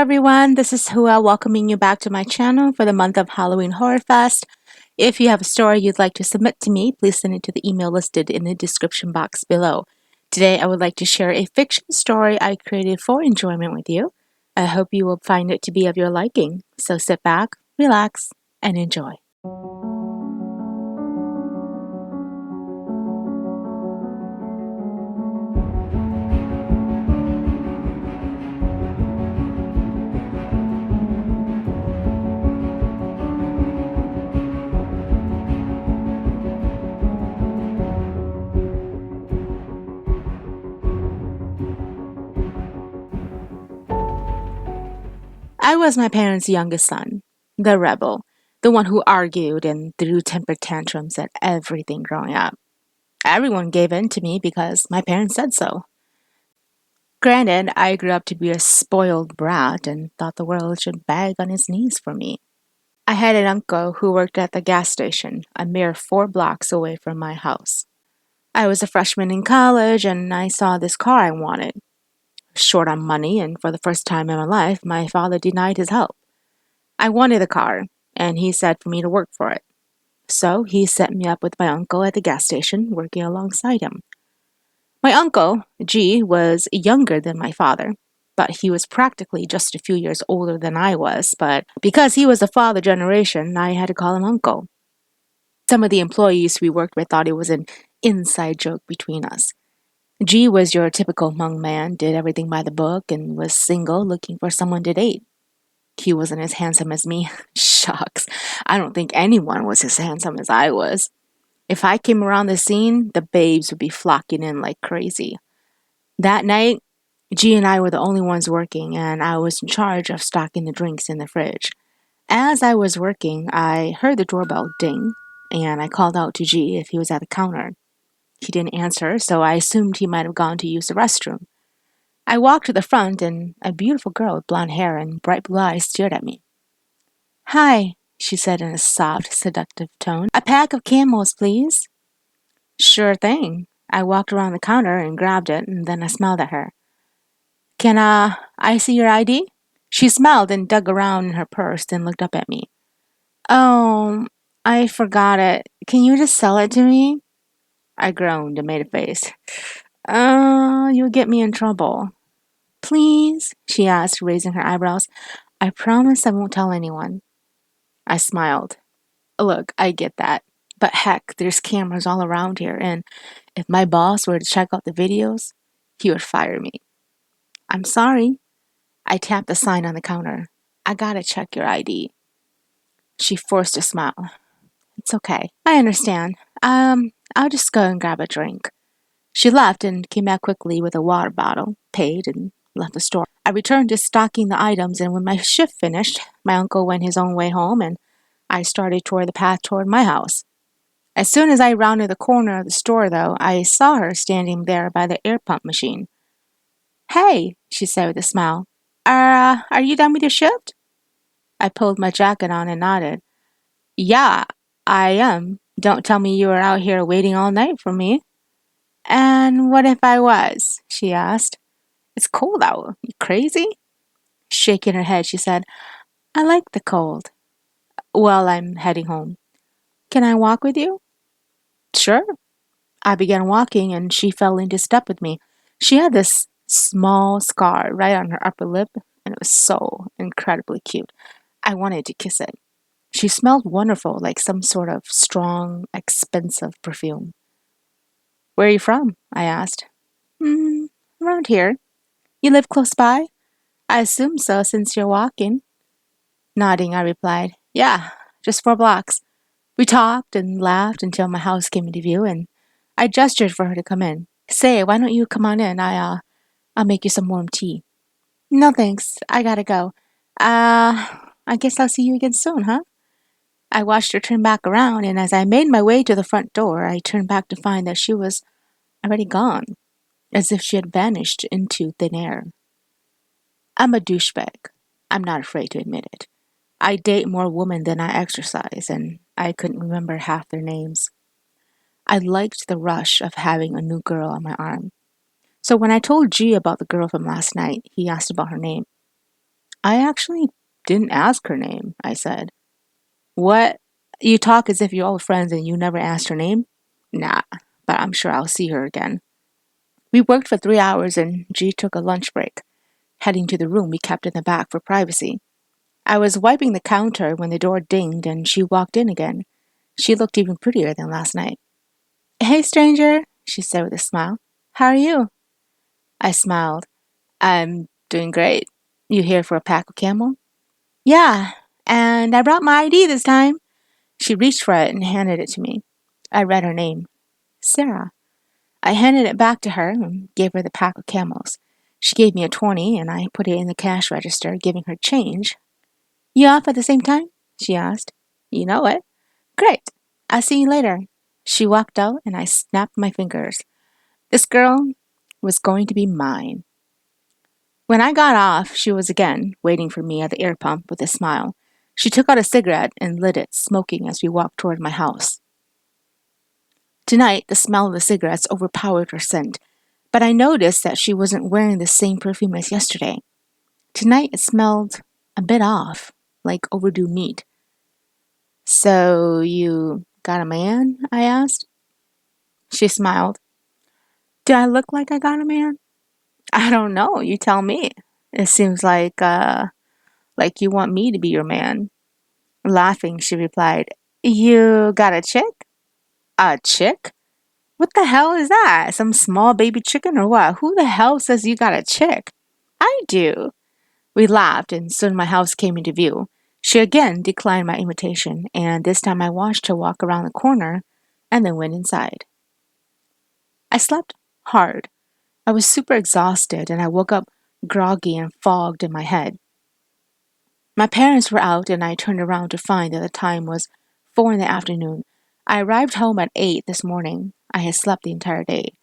everyone, this is Hua welcoming you back to my channel for the month of Halloween Horror Fest. If you have a story you'd like to submit to me, please send it to the email listed in the description box below. Today I would like to share a fiction story I created for enjoyment with you. I hope you will find it to be of your liking, so sit back, relax, and enjoy. I was my parents' youngest son, the rebel, the one who argued and threw temper tantrums at everything growing up. Everyone gave in to me because my parents said so. Granted, I grew up to be a spoiled brat and thought the world should beg on its knees for me. I had an uncle who worked at the gas station, a mere 4 blocks away from my house. I was a freshman in college and I saw this car I wanted. Short on money, and for the first time in my life, my father denied his help. I wanted the car, and he said for me to work for it. So he set me up with my uncle at the gas station, working alongside him. My uncle, G, was younger than my father, but he was practically just a few years older than I was. But because he was the father generation, I had to call him uncle. Some of the employees we worked with thought it was an inside joke between us. G was your typical Hmong man, did everything by the book, and was single, looking for someone to date. He wasn't as handsome as me. Shucks, I don't think anyone was as handsome as I was. If I came around the scene, the babes would be flocking in like crazy. That night, G and I were the only ones working, and I was in charge of stocking the drinks in the fridge. As I was working, I heard the doorbell ding, and I called out to G if he was at the counter. He didn't answer, so I assumed he might have gone to use the restroom. I walked to the front, and a beautiful girl with blonde hair and bright blue eyes stared at me. "Hi," she said in a soft, seductive tone. "A pack of camels, please." "Sure thing." I walked around the counter and grabbed it, and then I smiled at her. "Can I see your ID?" She smiled and dug around in her purse, then looked up at me. "Oh, I forgot it. Can you just sell it to me?" I groaned and made a face. You'll get me in trouble." "Please?" she asked, raising her eyebrows. "I promise I won't tell anyone." I smiled. "Look, I get that. But heck, there's cameras all around here, and if my boss were to check out the videos, he would fire me." "I'm sorry." I tapped the sign on the counter. "I gotta check your ID." She forced a smile. "It's okay. I understand. I'll just go and grab a drink." She left and came back quickly with a water bottle, paid, and left the store. I returned to stocking the items, and when my shift finished, my uncle went his own way home, and I started toward the path toward my house. As soon as I rounded the corner of the store, though, I saw her standing there by the air pump machine. "Hey," she said with a smile. Are you done with your shift?" I pulled my jacket on and nodded. "Yeah, I am. Don't tell me you were out here waiting all night for me." "And what if I was?" she asked. "It's cold out. You crazy?" Shaking her head, she said, "I like the cold." "Well, I'm heading home." "Can I walk with you?" "Sure." I began walking, and she fell into step with me. She had this small scar right on her upper lip, and it was so incredibly cute. I wanted to kiss it. She smelled wonderful, like some sort of strong, expensive perfume. "Where are you from?" I asked. "Hmm, around here." "You live close by?" "I assume so, since you're walking." Nodding, I replied, "Yeah, just 4 blocks." We talked and laughed until my house came into view, and I gestured for her to come in. "Say, why don't you come on in? I'll make you some warm tea." "No thanks, I gotta go. I guess I'll see you again soon, huh?" I watched her turn back around, and as I made my way to the front door, I turned back to find that she was already gone, as if she had vanished into thin air. I'm a douchebag. I'm not afraid to admit it. I date more women than I exercise, and I couldn't remember half their names. I liked the rush of having a new girl on my arm. So when I told G about the girl from last night, he asked about her name. I actually didn't ask her name, I said. What? You talk as if you're old friends and you never asked her name? Nah, but I'm sure I'll see her again. We worked for 3 hours and G took a lunch break, heading to the room we kept in the back for privacy. I was wiping the counter when the door dinged and she walked in again. She looked even prettier than last night. Hey, stranger, she said with a smile. How are you? I smiled. I'm doing great. You here for a pack of Camel? Yeah, and I brought my ID this time. She reached for it and handed it to me. I read her name, Sarah. I handed it back to her and gave her the pack of Camels. She gave me a 20 and I put it in the cash register, giving her change. You off at the same time? She asked. You know it. Great. I'll see you later. She walked out and I snapped my fingers. This girl was going to be mine. When I got off, she was again waiting for me at the air pump with a smile. She took out a cigarette and lit it, smoking as we walked toward my house. Tonight, the smell of the cigarettes overpowered her scent, but I noticed that she wasn't wearing the same perfume as yesterday. Tonight, it smelled a bit off, like overdue meat. So, you got a man? I asked. She smiled. Do I look like I got a man? I don't know. You tell me. It seems like you want me to be your man. Laughing, she replied, You got a chick? A chick? What the hell is that? Some small baby chicken or what? Who the hell says you got a chick? I do. We laughed, and soon my house came into view. She again declined my invitation, and this time I watched her walk around the corner and then went inside. I slept hard. I was super exhausted, and I woke up groggy and fogged in my head. My parents were out, and I turned around to find that the time was 4 in the afternoon. I arrived home at 8 this morning. I had slept the entire day.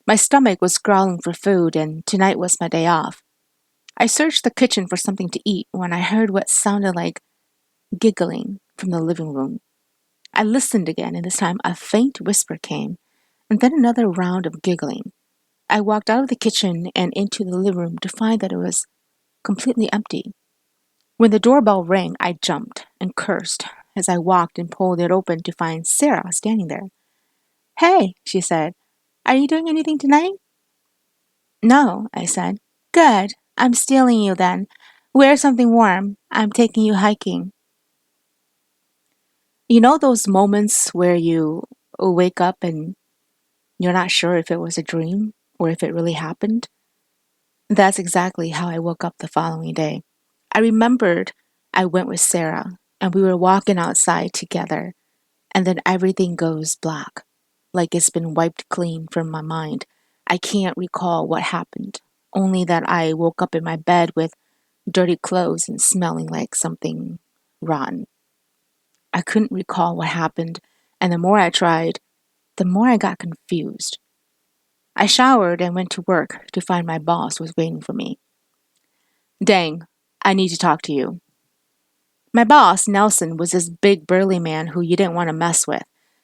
My stomach was growling for food, and tonight was my day off. I searched the kitchen for something to eat when I heard what sounded like giggling from the living room. I listened again, and this time a faint whisper came, and then another round of giggling. I walked out of the kitchen and into the living room to find that it was completely empty. When the doorbell rang, I jumped and cursed as I walked and pulled it open to find Sarah standing there. Hey, she said, are you doing anything tonight? No, I said. Good. I'm stealing you then. Wear something warm. I'm taking you hiking. You know those moments where you wake up and you're not sure if it was a dream or if it really happened? That's exactly how I woke up the following day. I remembered I went with Sarah and we were walking outside together, and then everything goes black, like it's been wiped clean from my mind. I can't recall what happened, only that I woke up in my bed with dirty clothes and smelling like something rotten. I couldn't recall what happened, and the more I tried, the more I got confused. I showered and went to work to find my boss was waiting for me. Dang, I need to talk to you. My boss, Nelson, was this big burly man who you didn't want to mess with.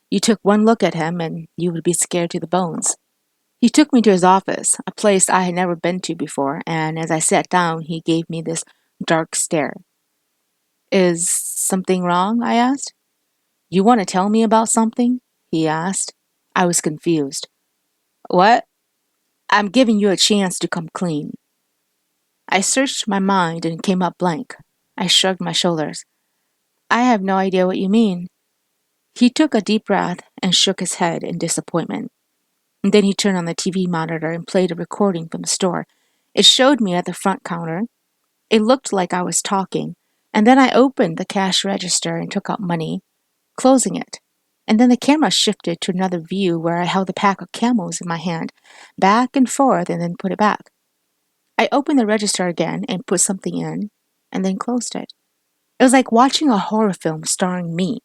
You took one look at him and you would be scared to the bones. He took me to his office, a place I had never been to before, and as I sat down, he gave me this dark stare. Is something wrong? I asked. You want to tell me about something? He asked. I was confused. What? I'm giving you a chance to come clean. I searched my mind and came up blank. I shrugged my shoulders. I have no idea what you mean. He took a deep breath and shook his head in disappointment. And then he turned on the TV monitor and played a recording from the store. It showed me at the front counter. It looked like I was talking. And then I opened the cash register and took out money, closing it. And then the camera shifted to another view where I held a pack of camels in my hand, back and forth, and then put it back. I opened the register again and put something in, and then closed it. It was like watching a horror film starring me.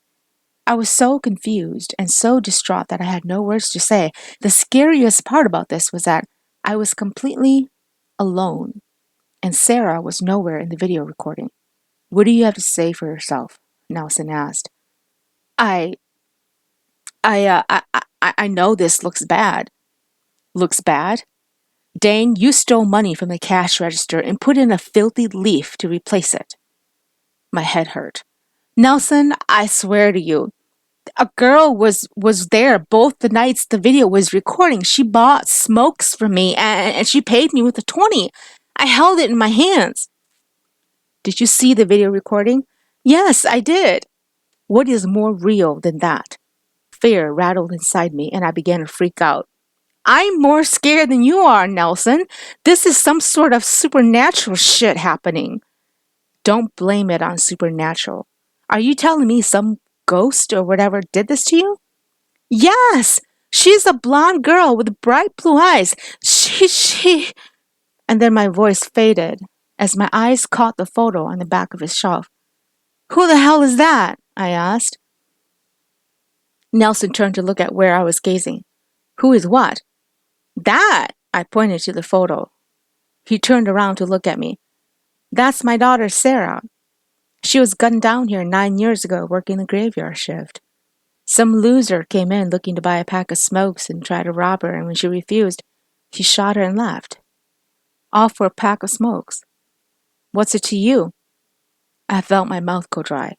I was so confused and so distraught that I had no words to say. The scariest part about this was that I was completely alone, and Sarah was nowhere in the video recording. What do you have to say for yourself? Nelson asked. I, I know this looks bad. Looks bad? Dane, you stole money from the cash register and put in a filthy leaf to replace it. My head hurt. Nelson, I swear to you, a girl was there both the nights the video was recording. She bought smokes from me and she paid me with a 20. I held it in my hands. Did you see the video recording? Yes, I did. What is more real than that? Fear rattled inside me and I began to freak out. I'm more scared than you are, Nelson. This is some sort of supernatural shit happening. Don't blame it on supernatural. Are you telling me some ghost or whatever did this to you? Yes! She's a blonde girl with bright blue eyes. She. And then my voice faded as my eyes caught the photo on the back of his shelf. Who the hell is that? I asked. Nelson turned to look at where I was gazing. Who is what? That! I pointed to the photo. He turned around to look at me. That's my daughter, Sarah. She was gunned down here 9 years ago working the graveyard shift. Some loser came in looking to buy a pack of smokes and tried to rob her, and when she refused, he shot her and left. All for a pack of smokes. What's it to you? I felt my mouth go dry.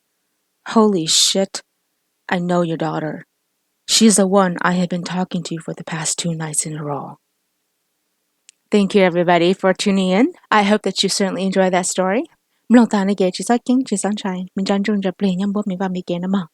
Holy shit. I know your daughter. She's the one I have been talking to for the past 2 nights in a row. Thank you, everybody, for tuning in. I hope that you certainly enjoyed that story. Mlong ta na ge chi sa king chi san chai. Min chan chung ja play nyam bo mi ba mi ge na ma.